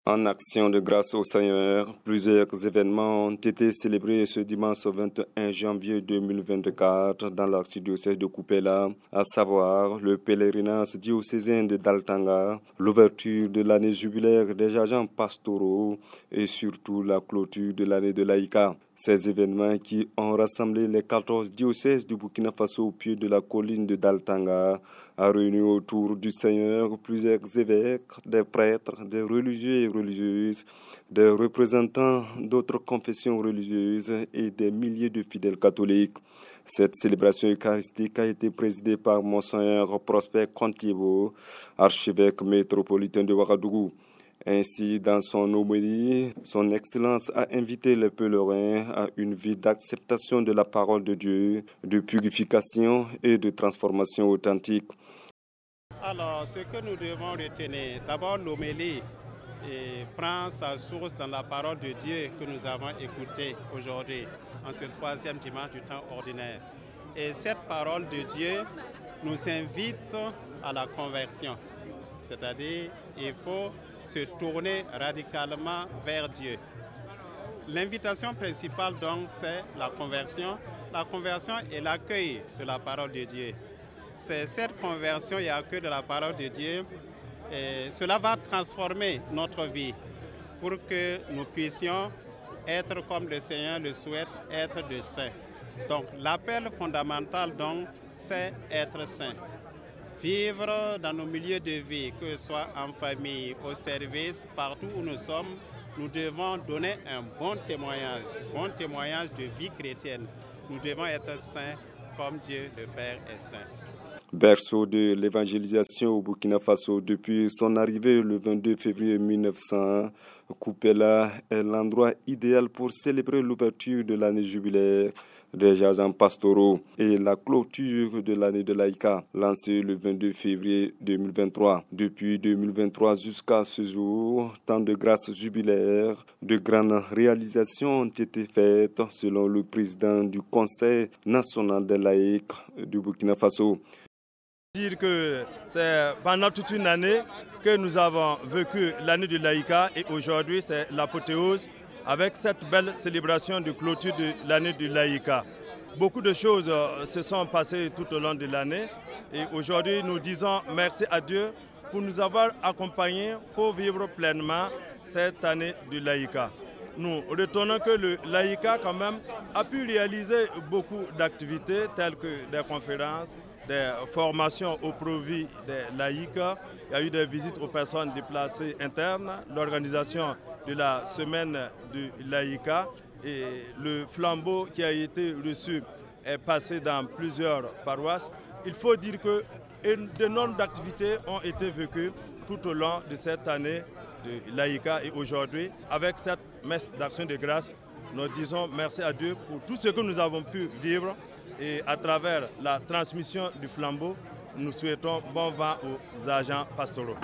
En action de grâce au Seigneur, plusieurs événements ont été célébrés ce dimanche 21 janvier 2024 dans l'archidiocèse de Kupela, à savoir le pèlerinage diocésain de Daltanga, l'ouverture de l'année jubilaire des agents pastoraux et surtout la clôture de l'année de l'Aïka. Ces événements qui ont rassemblé les 14 diocèses du Burkina Faso au pied de la colline de Daltanga a réuni autour du Seigneur plusieurs évêques, des prêtres, des religieux et religieuses, des représentants d'autres confessions religieuses et des milliers de fidèles catholiques. Cette célébration eucharistique a été présidée par Monseigneur Prosper Contiebo, archevêque métropolitain de Ouagadougou. Ainsi, dans son homélie, son Excellence a invité les pèlerins à une vie d'acceptation de la parole de Dieu, de purification et de transformation authentique. Alors, ce que nous devons retenir, d'abord l'homélie prend sa source dans la parole de Dieu que nous avons écoutée aujourd'hui, en ce troisième dimanche du temps ordinaire. Et cette parole de Dieu nous invite à la conversion, c'est-à-dire il faut se tourner radicalement vers Dieu. L'invitation principale donc c'est la conversion et l'accueil de la parole de Dieu. C'est cette conversion et l'accueil de la parole de Dieu, et cela va transformer notre vie pour que nous puissions être comme le Seigneur le souhaite, être de saints. Donc l'appel fondamental donc c'est être saint. Vivre dans nos milieux de vie, que ce soit en famille, au service, partout où nous sommes, nous devons donner un bon témoignage de vie chrétienne. Nous devons être saints comme Dieu le Père est saint. Berceau de l'évangélisation au Burkina Faso depuis son arrivée le 22 février 1900, Kupela est l'endroit idéal pour célébrer l'ouverture de l'année jubilaire des agents pastoraux et la clôture de l'année de l'Aïka, lancée le 22 février 2023. Depuis 2023 jusqu'à ce jour, tant de grâces jubilaires, de grandes réalisations ont été faites selon le président du Conseil national des laïcs du Burkina Faso. Dire que c'est pendant toute une année que nous avons vécu l'année de l'Aïka et aujourd'hui c'est l'apothéose avec cette belle célébration de clôture de l'année de l'Aïka. Beaucoup de choses se sont passées tout au long de l'année et aujourd'hui nous disons merci à Dieu pour nous avoir accompagnés pour vivre pleinement cette année de l'Aïka. Nous retenons que l'Aïka quand même a pu réaliser beaucoup d'activités telles que des conférences, des formations au profit des laïcs. Il y a eu des visites aux personnes déplacées internes, l'organisation de la semaine de l'Aïka et le flambeau qui a été reçu est passé dans plusieurs paroisses. Il faut dire que de nombreuses activités ont été vécues tout au long de cette année de l'Aïka et aujourd'hui, avec cette messe d'action de grâce, nous disons merci à Dieu pour tout ce que nous avons pu vivre et à travers la transmission du flambeau, nous souhaitons bon vent aux agents pastoraux.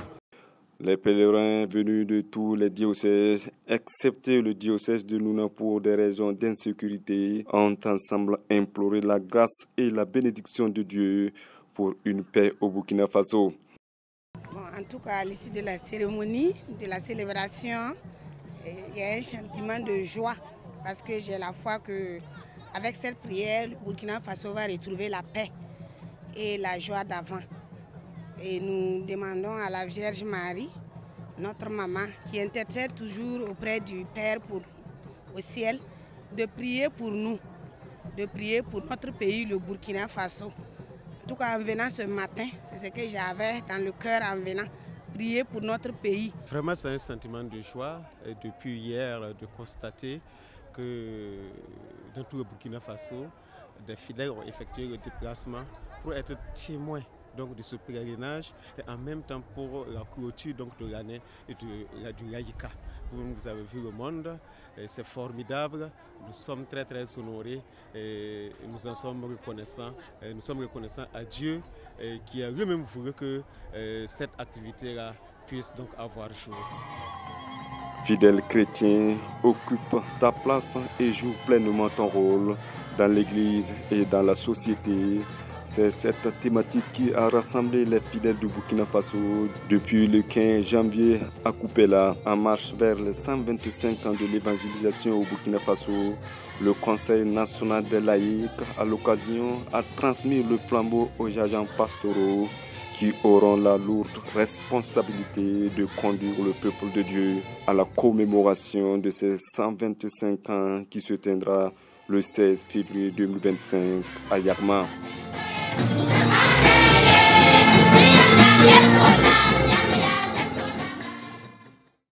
Les pèlerins venus de tous les diocèses, excepté le diocèse de Nouna pour des raisons d'insécurité, ont ensemble imploré la grâce et la bénédiction de Dieu pour une paix au Burkina Faso. En tout cas, à l'issue de la cérémonie, de la célébration, il y a un sentiment de joie parce que j'ai la foi qu'avec cette prière, le Burkina Faso va retrouver la paix et la joie d'avant. Et nous demandons à la Vierge Marie, notre maman, qui intercède toujours auprès du Père au ciel, de prier pour nous, de prier pour notre pays, le Burkina Faso. En tout cas, en venant ce matin, c'est ce que j'avais dans le cœur en venant, prier pour notre pays. Vraiment, c'est un sentiment de joie depuis hier de constater que dans tout le Burkina Faso, des fidèles ont effectué le déplacement pour être témoins donc, de ce pèlerinage et en même temps pour la clôture donc, de l'année de l'Aïka. Vous avez vu le monde, c'est formidable, nous sommes très honorés et nous en sommes reconnaissants. Nous sommes reconnaissants à Dieu qui a lui-même voulu que cette activité-là puisse donc avoir jour. Fidèle chrétien, occupe ta place et joue pleinement ton rôle dans l'Église et dans la société C'est cette thématique qui a rassemblé les fidèles du Burkina Faso depuis le 15 janvier à Koupéla. En marche vers les 125 ans de l'évangélisation au Burkina Faso, le Conseil national des laïcs, à l'occasion, a transmis le flambeau aux agents pastoraux qui auront la lourde responsabilité de conduire le peuple de Dieu à la commémoration de ces 125 ans qui se tiendra le 16 février 2025 à Yagma.